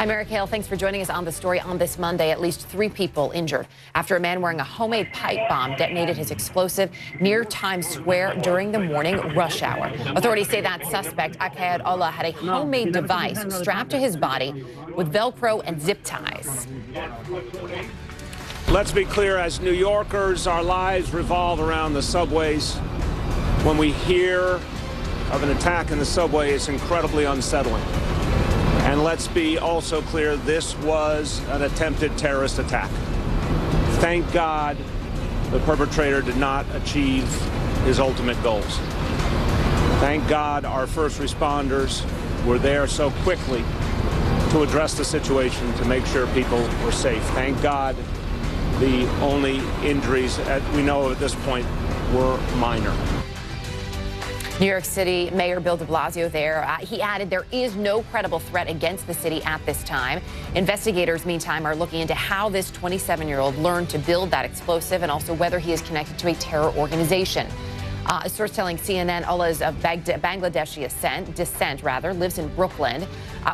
I'm Eric Hale. Thanks for joining us on the story on this Monday. At least 3 people injured after a man wearing a homemade pipe bomb detonated his explosive near Times Square during the morning rush hour. Authorities say that suspect, Akayed Allah, had a homemade device strapped to his body with Velcro and zip ties. Let's be clear, as New Yorkers, our lives revolve around the subways. When we hear of an attack in the subway, it's incredibly unsettling. And let's be also clear, this was an attempted terrorist attack. Thank God the perpetrator did not achieve his ultimate goals. Thank God our first responders were there so quickly to address the situation, to make sure people were safe. Thank God the only injuries we know of at this point were minor. New York City Mayor Bill de Blasio there. He added there is no credible threat against the city at this time. Investigators, meantime, are looking into how this 27-year-old learned to build that explosive and also whether he is connected to a terror organization. A source telling CNN Allah's of Bangladeshi descent, lives in Brooklyn.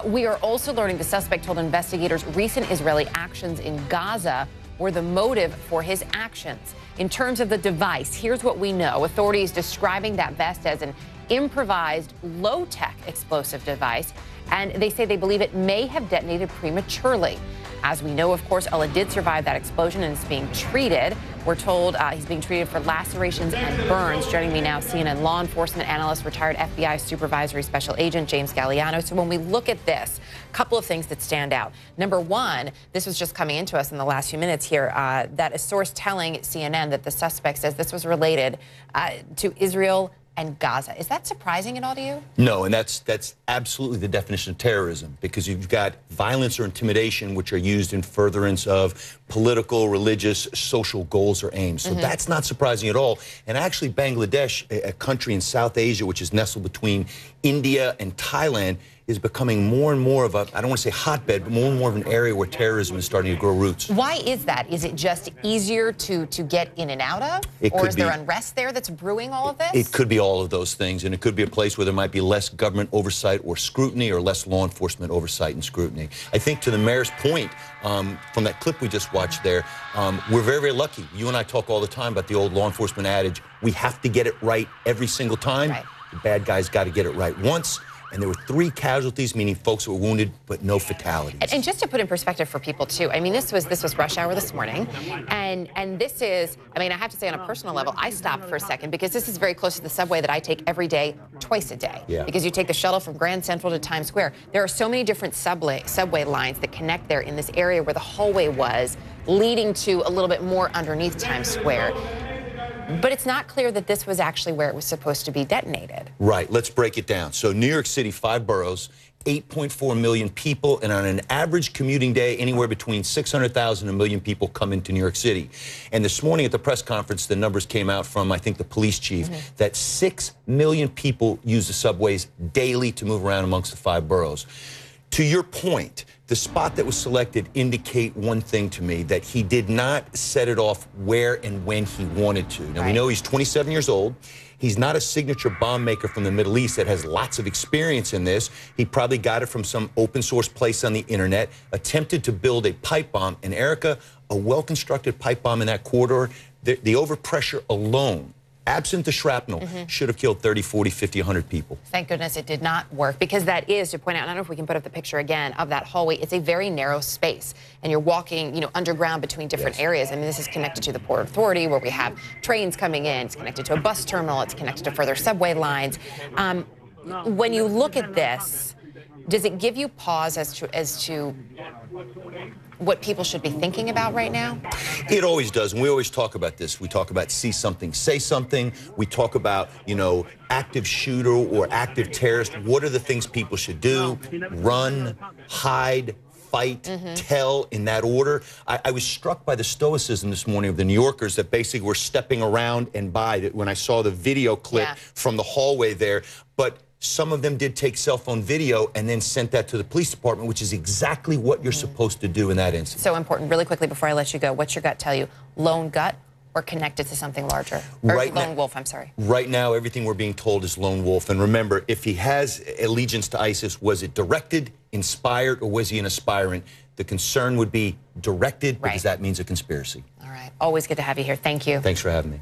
We are also learning the suspect told investigators recent Israeli actions in Gaza were the motive for his actions. In terms of the device, here's what we know. Authorities describing that vest as an improvised, low-tech explosive device, and they say they believe it may have detonated prematurely. As we know, of course, Allah did survive that explosion and is being treated. We're told he's being treated for lacerations and burns. Joining me now, CNN law enforcement analyst, retired FBI supervisory special agent James Galliano. So when we look at this, a couple of things that stand out. Number one, this was just coming into us in the last few minutes here, that a source telling CNN that the suspect says this was related to Israel and Gaza. Is that surprising at all to you? No, and that's absolutely the definition of terrorism, because you've got violence or intimidation which are used in furtherance of political, religious, social goals or aims. So that's not surprising at all. And actually Bangladesh, a country in South Asia which is nestled between India and Thailand, is becoming more and more of a, I don't want to say hotbed, but more and more of an area where terrorism is starting to grow roots. Why is that? Is it just easier to get in and out of? Or is there unrest there that's brewing all of this? It could be all of those things, and it could be a place where there might be less government oversight or scrutiny, or less law enforcement oversight and scrutiny. I think to the mayor's point, from that clip we just watched there, we're very, very lucky. You and I talk all the time about the old law enforcement adage, we have to get it right every single time. Right. The bad guys got to get it right once. And there were 3 casualties, meaning folks who were wounded, but no fatalities. And just to put in perspective for people too, I mean, this was rush hour this morning, and this is, I mean, I have to say on a personal level, I stopped for a second because this is very close to the subway that I take every day, twice a day. Yeah. Because you take the shuttle from Grand Central to Times Square. There are so many different subway lines that connect there in this area where the hallway was, leading to a little bit more underneath Times Square. But it's not clear that this was actually where it was supposed to be detonated. Right. Let's break it down. So New York City, 5 boroughs, 8.4 million people, and on an average commuting day, anywhere between 600,000 and a million people come into New York City. And this morning at the press conference, the numbers came out from, I think, the police chief, that 6 million people use the subways daily to move around amongst the 5 boroughs. To your point, the spot that was selected indicate one thing to me, that he did not set it off where and when he wanted to. Now, we know he's 27 years old. He's not a signature bomb maker from the Middle East that has lots of experience in this. He probably got it from some open source place on the internet, attempted to build a pipe bomb. And Erica, a well-constructed pipe bomb in that corridor, the overpressure alone, absent the shrapnel, should have killed 30, 40, 50, 100 people. Thank goodness it did not work, because that is, to point out, I don't know if we can put up the picture again of that hallway. It's a very narrow space, and you're walking, you know, underground between different areas. I mean, this is connected to the Port Authority, where we have trains coming in. It's connected to a bus terminal. It's connected to further subway lines. When you look at this, does it give you pause as to what people should be thinking about right now? It always does, and we always talk about this. We talk about see something, say something. We talk about, you know, active shooter or active terrorist. What are the things people should do? Run, hide, fight, tell, in that order. I was struck by the stoicism this morning of the New Yorkers that basically were stepping around and by when I saw the video clip from the hallway there. But some of them did take cell phone video and then sent that to the police department, which is exactly what you're supposed to do in that instance. So important. Really quickly before I let you go, what's your gut tell you? Lone gut or connected to something larger? Or lone wolf, I'm sorry. Right now, everything we're being told is lone wolf. And remember, if he has allegiance to ISIS, was it directed? inspired or was he an aspirant? The concern would be directed because that means a conspiracy. All right. Always good to have you here. Thank you. Thanks for having me.